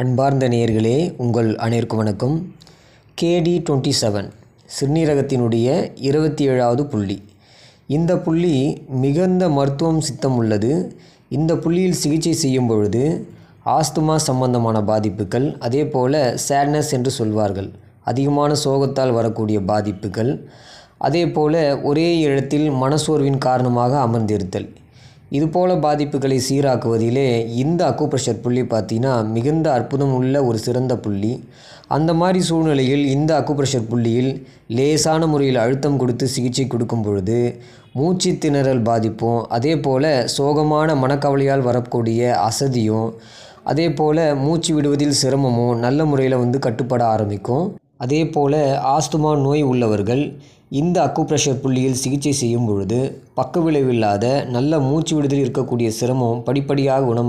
அன்பார்ந்த நேயர்களே, உங்கள் அனைவருக்கும் வணக்கம். KD27 சிறுநீரகத்தினுடைய 27வது புள்ளி. இந்த புள்ளி மிகுந்த மருத்துவம் சித்தம் உள்ளது. இந்த புள்ளியில் சிகிச்சை செய்யும் பொழுது ஆஸ்துமா சம்பந்தமான பாதிப்புகள், அதே போல் சேட்னஸ் என்று சொல்வார்கள், அதிகமான சோகத்தால் வரக்கூடிய பாதிப்புகள், அதே போல் ஒரே இடத்தில் மனசோர்வின் காரணமாக அமர்ந்திருத்தல், இதுபோல் பாதிப்புகளை சீராக்குவதிலே இந்த அக்குப்ரெஷர் புள்ளி பார்த்திங்கன்னா மிகுந்த அற்புதம் உள்ள ஒரு சிறந்த புள்ளி. அந்த மாதிரி சூழ்நிலையில் இந்த அக்குப்ரெஷர் புள்ளியில் லேசான முறையில் அழுத்தம் கொடுத்து சிகிச்சை கொடுக்கும் பொழுது மூச்சு திணறல் பாதிப்பும், அதே போல் சோகமான மனக்கவலையால் வரக்கூடிய அசதியும், அதே போல் மூச்சு விடுவதில் சிரமமும் நல்ல முறையில் கட்டுப்பட ஆரம்பிக்கும். அதே போல் ஆஸ்துமா நோய் உள்ளவர்கள் இந்த அக்குப்ரெஷர் புள்ளியில் சிகிச்சை செய்யும் பொழுது பக்க விளைவில்லாத நல்ல மூச்சு விடுதல் இருக்கக்கூடிய சிரமம் படிப்படியாக